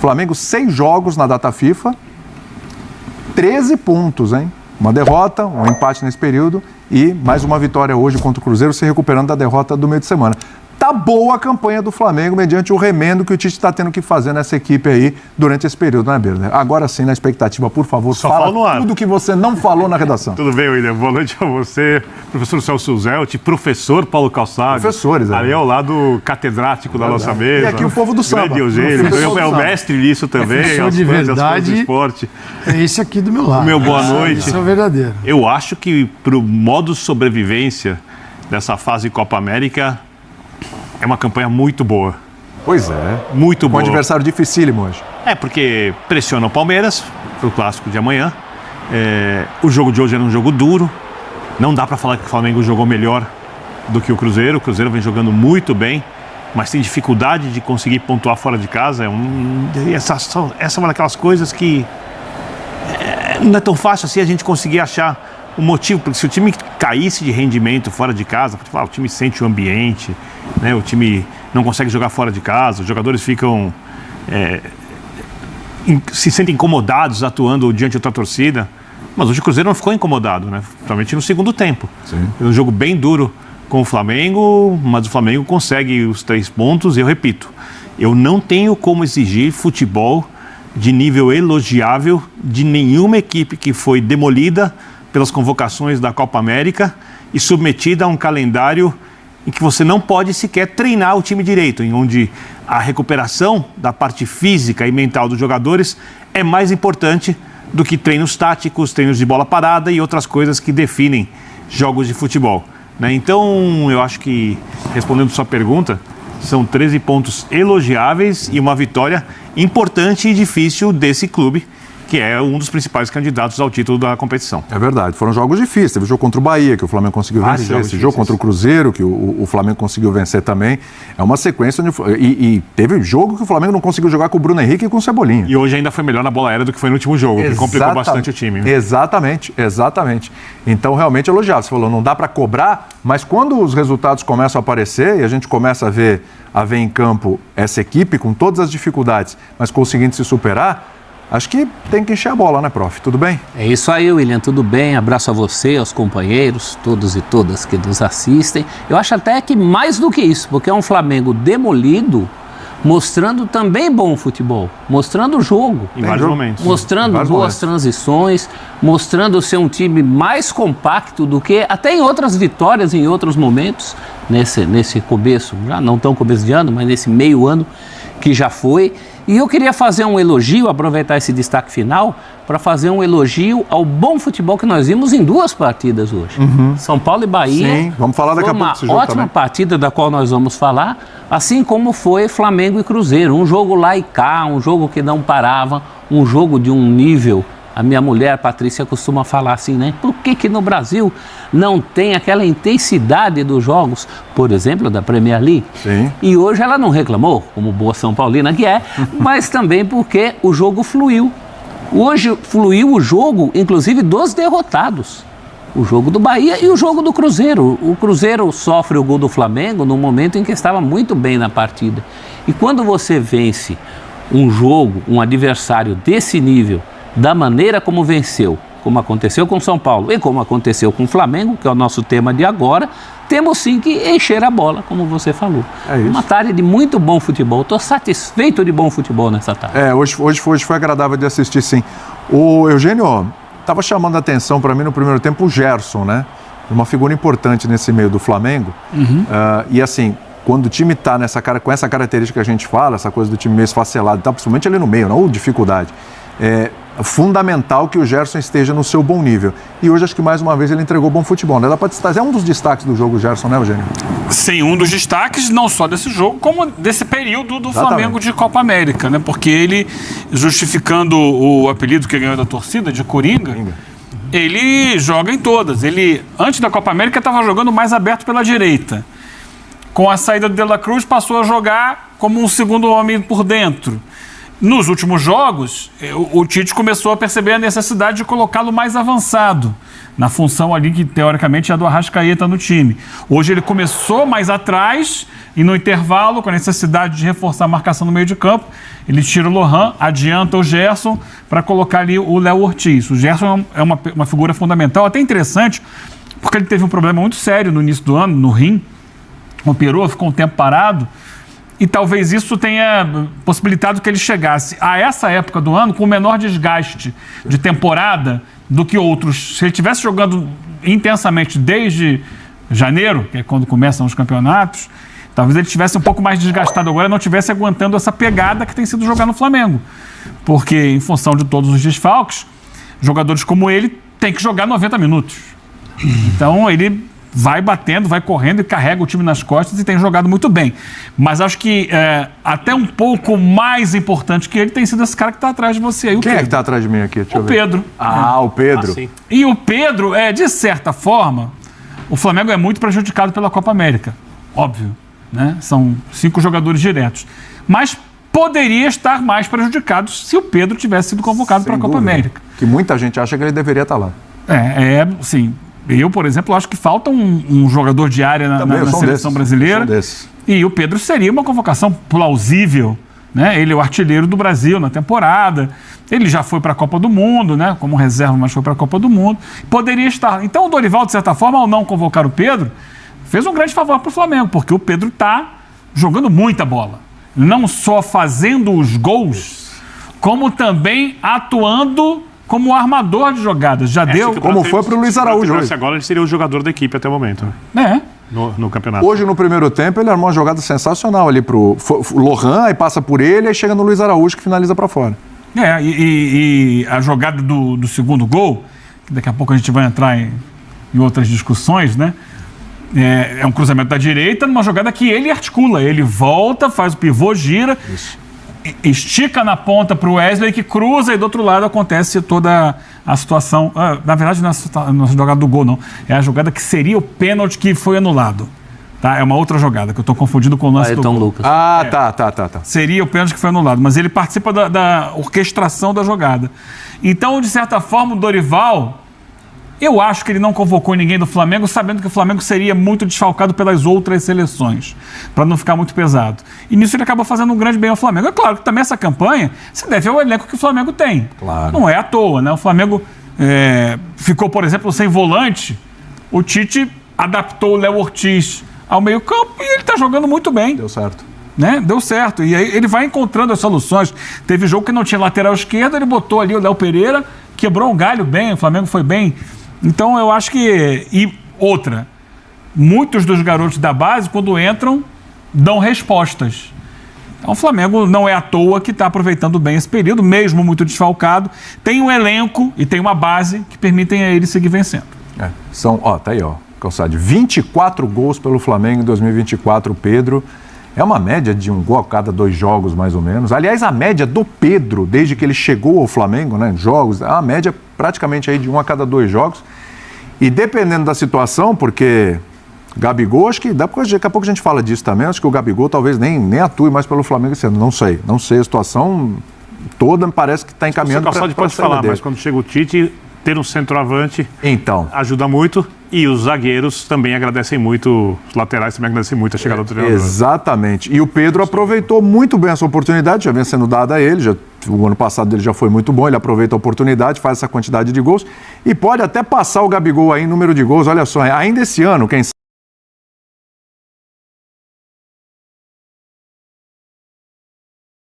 Flamengo, 6 jogos na data FIFA, 13 pontos, hein? Uma derrota, um empate nesse período e mais uma vitória hoje contra o Cruzeiro, se recuperando da derrota do meio de semana. Tá boa a campanha do Flamengo, mediante o remendo que o Tite está tendo que fazer nessa equipe aí durante esse período, né, Birner? Agora sim, na expectativa, por favor, fala tudo que você não falou na redação. Tudo bem, William? Boa noite a você, professor Celso Zelt, professor Paulo Calçado. Professores, ali ao lado catedrático da nossa mesa. E aqui o povo do samba. É o mestre nisso também. Professor de verdade, esporte. É esse aqui do meu lado. Meu boa noite. Isso é o verdadeiro. Eu acho que pro modo sobrevivência dessa fase Copa América, é uma campanha muito boa. Pois é. Muito boa. Um adversário dificílimo hoje. Porque pressiona o Palmeiras pro clássico de amanhã. O jogo de hoje era um jogo duro. Não dá para falar que o Flamengo jogou melhor do que o Cruzeiro. O Cruzeiro vem jogando muito bem, mas tem dificuldade de conseguir pontuar fora de casa. Essa é uma daquelas coisas que não é tão fácil assim a gente conseguir achar o motivo, porque se o time caísse de rendimento fora de casa, o time sente o ambiente, né? O time não consegue jogar fora de casa, os jogadores ficam se sentem incomodados atuando diante de outra torcida, mas hoje o Cruzeiro não ficou incomodado, né? Principalmente no segundo tempo. Sim. Um jogo bem duro com o Flamengo, mas o Flamengo consegue os 3 pontos, e eu repito, eu não tenho como exigir futebol de nível elogiável de nenhuma equipe que foi demolida pelas convocações da Copa América e submetida a um calendário em que você não pode sequer treinar o time direito, em onde a recuperação da parte física e mental dos jogadores é mais importante do que treinos táticos, treinos de bola parada e outras coisas que definem jogos de futebol, né? Então, eu acho que, respondendo sua pergunta, são 13 pontos elogiáveis e uma vitória importante e difícil desse clube, que é um dos principais candidatos ao título da competição. É verdade, foram jogos difíceis. Teve o jogo contra o Bahia, que o Flamengo conseguiu vencer. Esse jogo contra o Cruzeiro, que o Flamengo conseguiu vencer também. É uma sequência e teve jogo que o Flamengo não conseguiu jogar com o Bruno Henrique e com o Cebolinha. E hoje ainda foi melhor na bola aérea do que foi no último jogo, que complicou bastante o time. Exatamente. Então, realmente elogiado. Você falou, não dá para cobrar, mas quando os resultados começam a aparecer e a gente começa a ver em campo essa equipe com todas as dificuldades, mas conseguindo se superar, acho que tem que encher a bola, né, prof? Tudo bem? É isso aí, William, tudo bem? Abraço a você, aos companheiros, todos e todas que nos assistem. Eu acho até que mais do que isso, porque é um Flamengo demolido, mostrando também bom futebol, mostrando o jogo. Em vários momentos. Mostrando boas transições, mostrando ser um time mais compacto do que até em outras vitórias, em outros momentos, nesse começo, já não tão começo de ano, mas nesse meio ano que já foi. E eu queria fazer um elogio, aproveitar esse destaque final, para fazer um elogio ao bom futebol que nós vimos em 2 partidas hoje. São Paulo e Bahia. Sim, vamos falar daqui a pouco desse jogo também. Uma ótima partida da qual nós vamos falar, assim como foi Flamengo e Cruzeiro. Um jogo lá e cá, um jogo que não parava, um jogo de um nível. A minha mulher, a Patrícia, costuma falar assim, né? Por que no Brasil não tem aquela intensidade dos jogos, por exemplo, da Premier League? Sim. E hoje ela não reclamou, como boa São Paulina que é, mas também porque o jogo fluiu. Hoje fluiu o jogo, inclusive, dos derrotados. O jogo do Bahia e o jogo do Cruzeiro. O Cruzeiro sofre o gol do Flamengo no momento em que estava muito bem na partida. E quando você vence um jogo, um adversário desse nível, da maneira como venceu, como aconteceu com São Paulo e como aconteceu com o Flamengo, que é o nosso tema de agora, temos sim que encher a bola, como você falou. É isso. Uma tarde de muito bom futebol. Estou satisfeito de bom futebol nessa tarde. Hoje foi agradável de assistir, sim. O Eugênio estava chamando a atenção para mim no primeiro tempo o Gerson, né? Uma figura importante nesse meio do Flamengo. E assim, quando o time está com essa característica que a gente fala, essa coisa do time meio esfacelado, tá, principalmente ali no meio, não dificuldade. É fundamental que o Gerson esteja no seu bom nível. E hoje acho que mais uma vez ele entregou bom futebol, né? Dá pra destacar, é um dos destaques do jogo, o Gerson, né, Eugênio? Sim, um dos destaques não só desse jogo, como desse período do Flamengo de Copa América, né? Porque ele, justificando o apelido que ganhou da torcida, de Coringa, ele joga em todas. Ele, antes da Copa América, estava jogando mais aberto pela direita. Com a saída do De La Cruz, passou a jogar como um segundo homem por dentro. nos últimos jogos, o Tite começou a perceber a necessidade de colocá-lo mais avançado, na função ali que, teoricamente, é a do Arrascaeta no time. Hoje ele começou mais atrás e, no intervalo, com a necessidade de reforçar a marcação no meio de campo, ele tira o Lohan, adianta o Gerson para colocar ali o Léo Ortiz. O Gerson é uma figura fundamental, até interessante, porque ele teve um problema muito sério no início do ano, no rim, operou, ficou um tempo parado, e talvez isso tenha possibilitado que ele chegasse a essa época do ano com o menor desgaste de temporada do que outros. Se ele estivesse jogando intensamente desde janeiro, que é quando começam os campeonatos, talvez ele estivesse um pouco mais desgastado agora e não estivesse aguentando essa pegada que tem sido jogar no Flamengo. Porque, em função de todos os desfalques, jogadores como ele têm que jogar 90 minutos. Então, ele vai batendo, vai correndo e carrega o time nas costas e tem jogado muito bem. Mas acho que até um pouco mais importante que ele tem sido esse cara que está atrás de você aí. Quem é que está atrás de mim aqui? Deixa eu ver. Pedro. O Pedro. Sim. E o Pedro, de certa forma, o Flamengo é muito prejudicado pela Copa América. Óbvio, né? São 5 jogadores diretos. Mas poderia estar mais prejudicado se o Pedro tivesse sido convocado para a Copa América. Que muita gente acha que ele deveria estar lá. Sim. Eu, por exemplo, acho que falta um jogador de área na seleção brasileira. E o Pedro seria uma convocação plausível, né? Ele é o artilheiro do Brasil na temporada. Ele já foi para a Copa do Mundo, né? Como reserva, mas foi para a Copa do Mundo. Poderia estar. Então o Dorival, de certa forma, ao não convocar o Pedro, fez um grande favor para o Flamengo, porque o Pedro está jogando muita bola. Não só fazendo os gols, como também atuando como armador de jogadas. Já deu. Como foi para o Luiz Araújo hoje. Agora ele seria o jogador da equipe até o momento. Né? No campeonato. Hoje, no primeiro tempo, ele armou uma jogada sensacional ali pro Lohan, aí passa por ele, aí chega no Luiz Araújo que finaliza para fora. E a jogada do segundo gol, que daqui a pouco a gente vai entrar em outras discussões, né? É um cruzamento da direita, numa jogada que ele articula. Ele volta, faz o pivô, gira, estica na ponta para o Wesley, que cruza, e do outro lado acontece toda a situação. Na verdade, não é a jogada do gol, não. É a jogada que seria o pênalti que foi anulado. Tá? É uma outra jogada, que eu estou confundindo com o lance do gol. Lucas. Tá. Seria o pênalti que foi anulado, mas ele participa da orquestração da jogada. Então, de certa forma, o Dorival, eu acho que ele não convocou ninguém do Flamengo, sabendo que o Flamengo seria muito desfalcado pelas outras seleções, para não ficar muito pesado. E nisso ele acabou fazendo um grande bem ao Flamengo. É claro que também essa campanha se deve ao elenco que o Flamengo tem. Claro. Não é à toa, né? O Flamengo ficou, por exemplo, sem volante. O Tite adaptou o Léo Ortiz ao meio-campo e ele está jogando muito bem. Deu certo. Né? Deu certo. E aí ele vai encontrando as soluções. Teve jogo que não tinha lateral esquerdo, ele botou ali o Léo Pereira, quebrou um galho bem, o Flamengo foi bem. Então eu acho que... E outra, muitos dos garotos da base, quando entram, dão respostas. Então o Flamengo não é à toa que está aproveitando bem esse período, mesmo muito desfalcado. Tem um elenco e tem uma base que permitem a ele seguir vencendo. Tá aí, Calçade, 24 gols pelo Flamengo em 2024, Pedro. É uma média de 1 gol a cada 2 jogos, mais ou menos. Aliás, a média do Pedro, desde que ele chegou ao Flamengo, né, jogos, é uma média praticamente aí de 1 a cada 2 jogos. E dependendo da situação, porque Gabigol, acho que daqui a pouco a gente fala disso também, acho que o Gabigol talvez nem atue mais pelo Flamengo esse ano, não sei a situação toda, me parece que está encaminhando para a pode falar, mas quando chega o Tite, ter um centroavante ajuda muito. E os zagueiros também agradecem muito, os laterais também agradecem muito a chegada do treinador. Exatamente. E o Pedro aproveitou muito bem essa oportunidade, já vem sendo dada a ele, o ano passado dele já foi muito bom, ele aproveita a oportunidade, faz essa quantidade de gols e pode até passar o Gabigol aí em número de gols. Olha só, ainda esse ano, quem sabe,